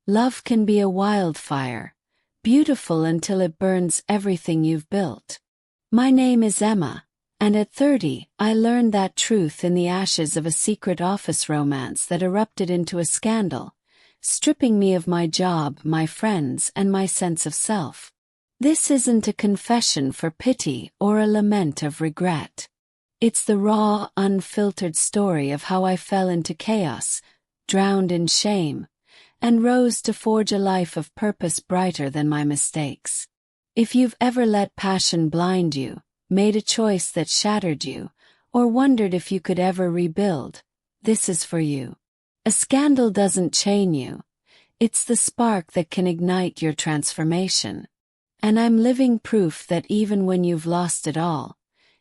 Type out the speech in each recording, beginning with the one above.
Love can be a wildfire, beautiful until it burns everything you've built. My name is Emma, and at 30, I learned that truth in the ashes of a secret office romance that erupted into a scandal, stripping me of my job, my friends, and my sense of self. This isn't a confession for pity or a lament of regret. It's the raw, unfiltered story of how I fell into chaos, drowned in shame, and rose to forge a life of purpose brighter than my mistakes. If you've ever let passion blind you, made a choice that shattered you, or wondered if you could ever rebuild, this is for you. A scandal doesn't chain you. It's the spark that can ignite your transformation. And I'm living proof that even when you've lost it all,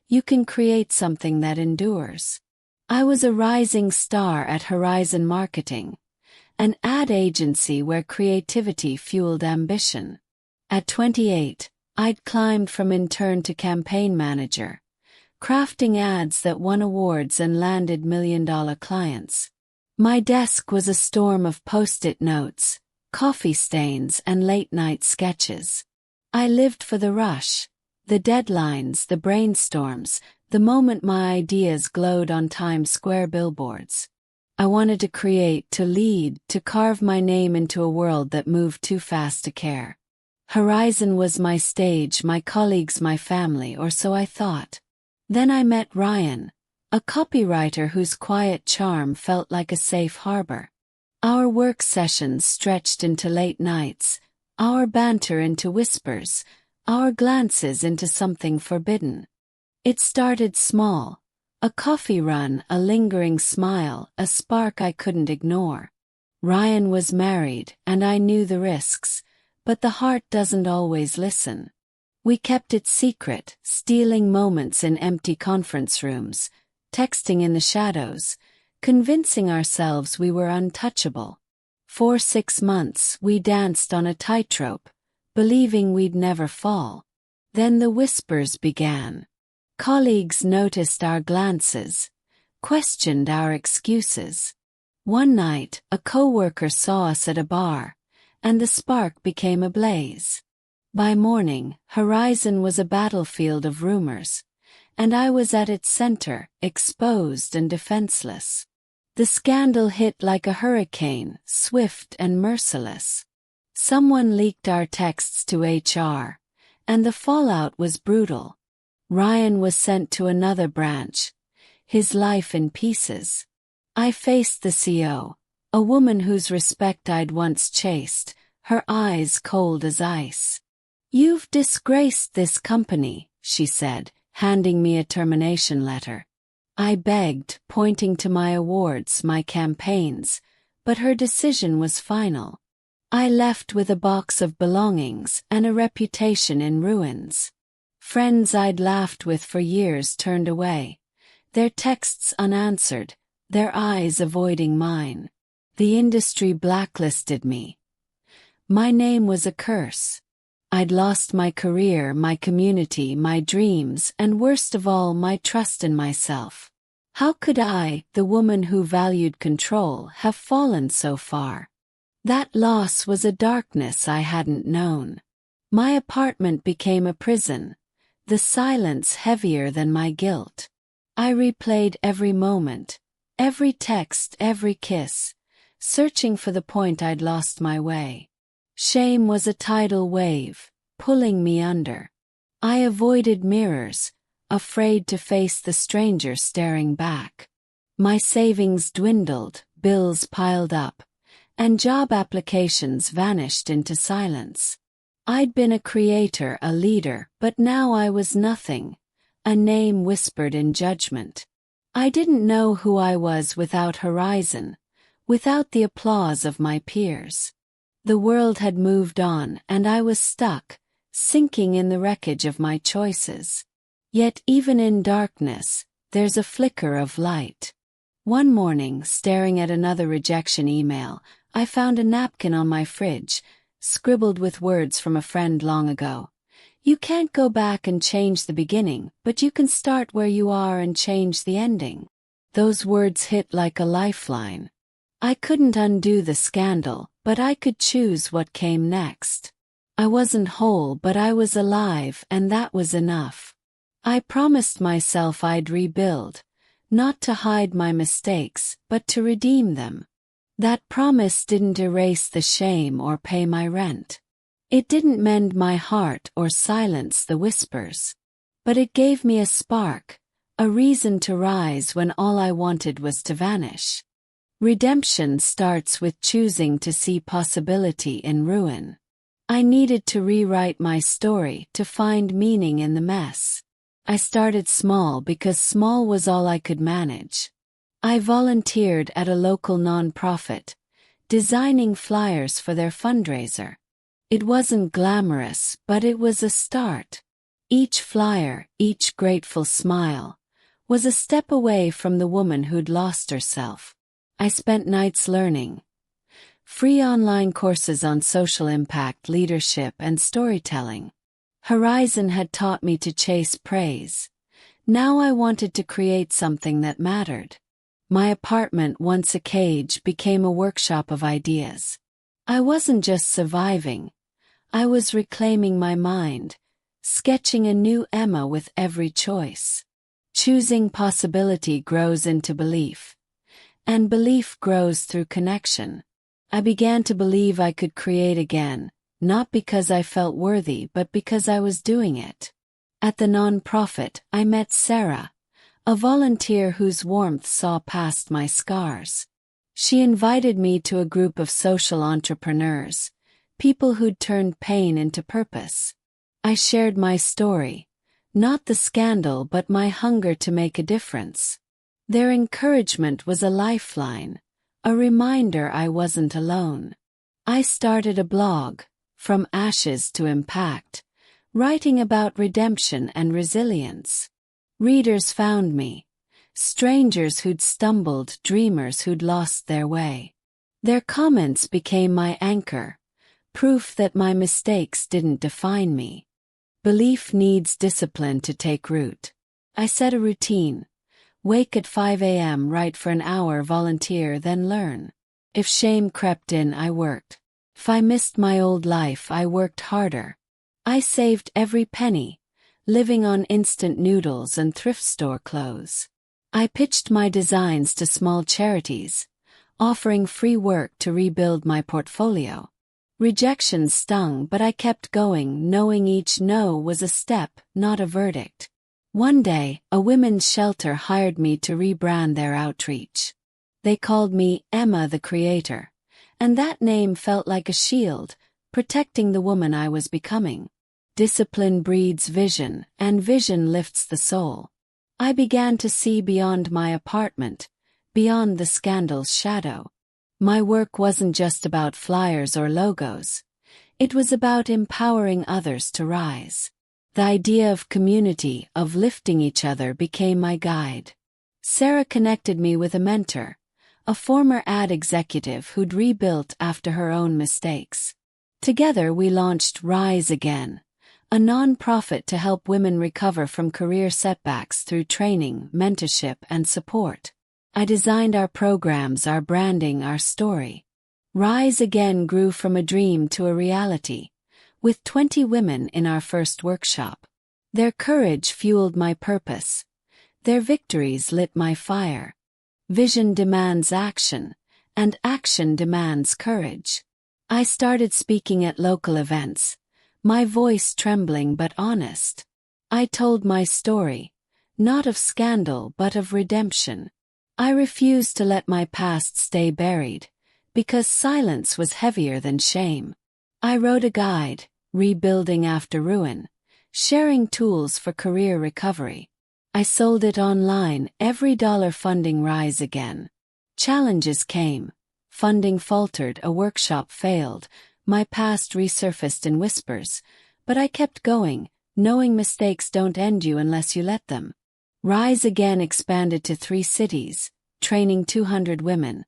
you can create something that endures. I was a rising star at Horizon Marketing, an ad agency where creativity fueled ambition. At 28, I'd climbed from intern to campaign manager, crafting ads that won awards and landed million-dollar clients. My desk was a storm of post-it notes, coffee stains, and late-night sketches. I lived for the rush, the deadlines, the brainstorms, the moment my ideas glowed on Times Square billboards. I wanted to create, to lead, to carve my name into a world that moved too fast to care. Horizon was my stage, my colleagues my family, or so I thought. Then I met Ryan, a copywriter whose quiet charm felt like a safe harbor. Our work sessions stretched into late nights, our banter into whispers, our glances into something forbidden. It started small, a coffee run, a lingering smile, a spark I couldn't ignore. Ryan was married, and I knew the risks, but the heart doesn't always listen. We kept it secret, stealing moments in empty conference rooms, texting in the shadows, convincing ourselves we were untouchable. For 6 months we danced on a tightrope, believing we'd never fall. Then the whispers began. Colleagues noticed our glances, questioned our excuses. One night, a coworker saw us at a bar, and the spark became a blaze. By morning, Horizon was a battlefield of rumors, and I was at its center, exposed and defenseless. The scandal hit like a hurricane, swift and merciless. Someone leaked our texts to HR, and the fallout was brutal. Ryan was sent to another branch, his life in pieces. I faced the CO, a woman whose respect I'd once chased, her eyes cold as ice. "You've disgraced this company," she said, handing me a termination letter. I begged, pointing to my awards, my campaigns, but her decision was final. I left with a box of belongings and a reputation in ruins. Friends I'd laughed with for years turned away, their texts unanswered, their eyes avoiding mine. The industry blacklisted me. My name was a curse. I'd lost my career, my community, my dreams, and worst of all, my trust in myself. How could I, the woman who valued control, have fallen so far? That loss was a darkness I hadn't known. My apartment became a prison, the silence heavier than my guilt. I replayed every moment, every text, every kiss, searching for the point I'd lost my way. Shame was a tidal wave, pulling me under. I avoided mirrors, afraid to face the stranger staring back. My savings dwindled, bills piled up, and job applications vanished into silence. I'd been a creator, a leader, but now I was nothing, a name whispered in judgment. I didn't know who I was without Horizon, without the applause of my peers. The world had moved on, and I was stuck, sinking in the wreckage of my choices. Yet even in darkness, there's a flicker of light. One morning, staring at another rejection email, I found a napkin on my fridge, scribbled with words from a friend long ago. You can't go back and change the beginning, but you can start where you are and change the ending. Those words hit like a lifeline. I couldn't undo the scandal, but I could choose what came next. I wasn't whole, but I was alive, and that was enough. I promised myself I'd rebuild, not to hide my mistakes, but to redeem them. That promise didn't erase the shame or pay my rent. It didn't mend my heart or silence the whispers. But it gave me a spark, a reason to rise when all I wanted was to vanish. Redemption starts with choosing to see possibility in ruin. I needed to rewrite my story to find meaning in the mess. I started small because small was all I could manage. I volunteered at a local nonprofit, designing flyers for their fundraiser. It wasn't glamorous, but it was a start. Each flyer, each grateful smile, was a step away from the woman who'd lost herself. I spent nights learning. Free online courses on social impact, leadership, and storytelling. Horizon had taught me to chase praise. Now I wanted to create something that mattered. My apartment, once a cage, became a workshop of ideas. I wasn't just surviving. I was reclaiming my mind, sketching a new Emma with every choice. Choosing possibility grows into belief. And belief grows through connection. I began to believe I could create again, not because I felt worthy but because I was doing it. At the nonprofit, I met Sarah, a volunteer whose warmth saw past my scars. She invited me to a group of social entrepreneurs, people who'd turned pain into purpose. I shared my story, not the scandal but my hunger to make a difference. Their encouragement was a lifeline, a reminder I wasn't alone. I started a blog, From Ashes to Impact, writing about redemption and resilience. Readers found me, strangers who'd stumbled, dreamers who'd lost their way. Their comments became my anchor, proof that my mistakes didn't define me. Belief needs discipline to take root. I set a routine. Wake at 5 a.m., write for an hour, volunteer, then learn. If shame crept in, I worked. If I missed my old life, I worked harder. I saved every penny, living on instant noodles and thrift store clothes. I pitched my designs to small charities, offering free work to rebuild my portfolio. Rejections stung, but I kept going, knowing each no was a step, not a verdict. One day, a women's shelter hired me to rebrand their outreach. They called me Emma the Creator, and that name felt like a shield, protecting the woman I was becoming. Discipline breeds vision, and vision lifts the soul. I began to see beyond my apartment, beyond the scandal's shadow. My work wasn't just about flyers or logos. It was about empowering others to rise. The idea of community, of lifting each other, became my guide. Sarah connected me with a mentor, a former ad executive who'd rebuilt after her own mistakes. Together we launched Rise Again, a non-profit to help women recover from career setbacks through training, mentorship, and support. I designed our programs, our branding, our story. Rise Again grew from a dream to a reality, with 20 women in our first workshop. Their courage fueled my purpose. Their victories lit my fire. Vision demands action, and action demands courage. I started speaking at local events, my voice trembling but honest. I told my story, not of scandal but of redemption. I refused to let my past stay buried, because silence was heavier than shame. I wrote a guide, Rebuilding After Ruin, sharing tools for career recovery. I sold it online, every dollar funding Rise Again. Challenges came. Funding faltered, a workshop failed, my past resurfaced in whispers, but I kept going, knowing mistakes don't end you unless you let them. Rise Again expanded to 3 cities, training 200 women,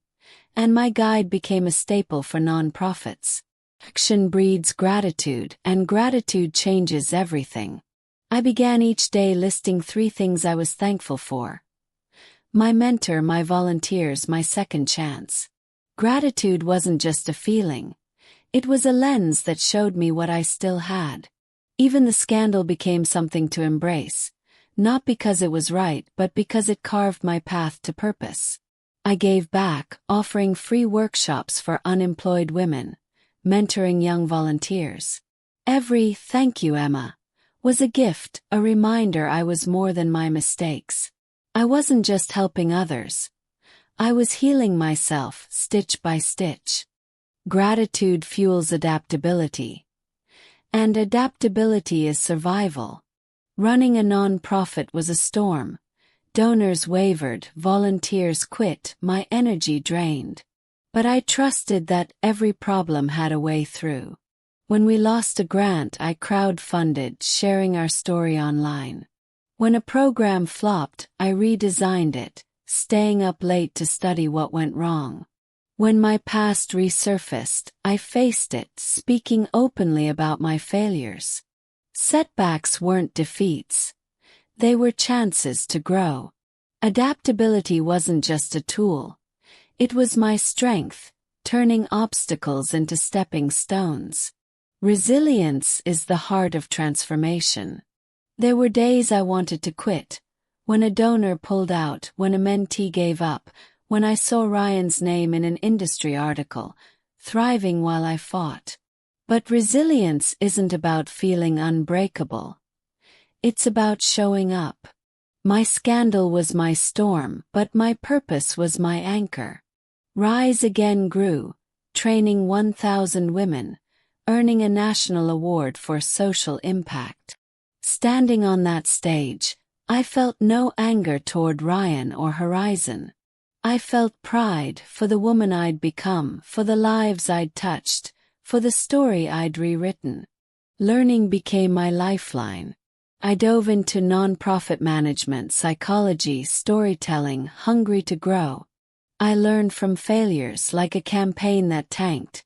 and my guide became a staple for nonprofits. Action breeds gratitude, and gratitude changes everything. I began each day listing 3 things I was thankful for. My mentor, my volunteers, my second chance. Gratitude wasn't just a feeling. It was a lens that showed me what I still had. Even the scandal became something to embrace, not because it was right, but because it carved my path to purpose. I gave back, offering free workshops for unemployed women, mentoring young volunteers. Every "thank you, Emma" was a gift, a reminder I was more than my mistakes. I wasn't just helping others. I was healing myself, stitch by stitch. Gratitude fuels adaptability. And adaptability is survival. Running a non-profit was a storm. Donors wavered, volunteers quit, my energy drained. But I trusted that every problem had a way through. When we lost a grant, I crowdfunded, sharing our story online. When a program flopped, I redesigned it, staying up late to study what went wrong. When my past resurfaced, I faced it, speaking openly about my failures. Setbacks weren't defeats. They were chances to grow. Adaptability wasn't just a tool. It was my strength, turning obstacles into stepping stones. Resilience is the heart of transformation. There were days I wanted to quit, when a donor pulled out, when a mentee gave up, when I saw Ryan's name in an industry article, thriving while I fought. But resilience isn't about feeling unbreakable. It's about showing up. My scandal was my storm, but my purpose was my anchor. Rise Again grew, training 1,000 women, earning a national award for social impact. Standing on that stage, I felt no anger toward Ryan or Horizon. I felt pride for the woman I'd become, for the lives I'd touched, for the story I'd rewritten. Learning became my lifeline. I dove into nonprofit management, psychology, storytelling, hungry to grow. I learned from failures like a campaign that tanked,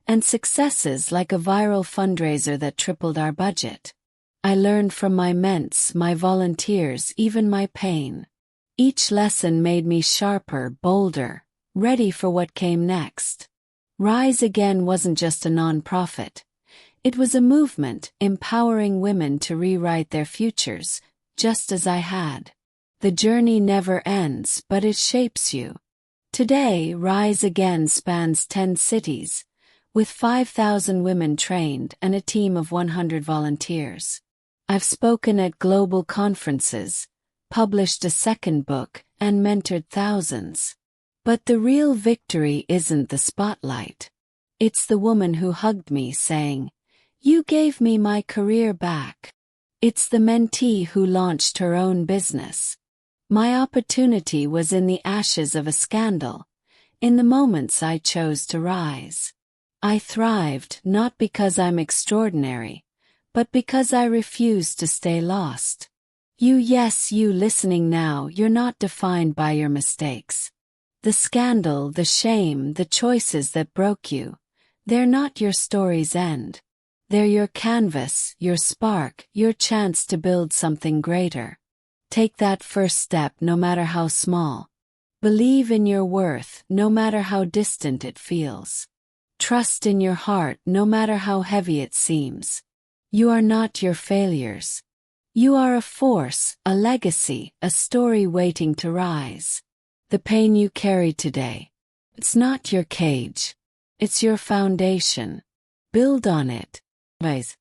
and successes like a viral fundraiser that tripled our budget. I learned from my ments, my volunteers, even my pain. Each lesson made me sharper, bolder, ready for what came next. Rise Again wasn't just a nonprofit. It was a movement empowering women to rewrite their futures, just as I had. The journey never ends, but it shapes you. Today, Rise Again spans 10 cities, with 5,000 women trained and a team of 100 volunteers. I've spoken at global conferences, published a second book, and mentored thousands. But the real victory isn't the spotlight. It's the woman who hugged me saying, "You gave me my career back." It's the mentee who launched her own business. My opportunity was in the ashes of a scandal, in the moments I chose to rise. I thrived not because I'm extraordinary, but because I refused to stay lost. You listening now, you're not defined by your mistakes. The scandal, the shame, the choices that broke you, they're not your story's end. They're your canvas, your spark, your chance to build something greater. Take that first step, no matter how small. Believe in your worth, no matter how distant it feels. Trust in your heart, no matter how heavy it seems. You are not your failures. You are a force, a legacy, a story waiting to rise. The pain you carry today, it's not your cage. It's your foundation. Build on it. Rise.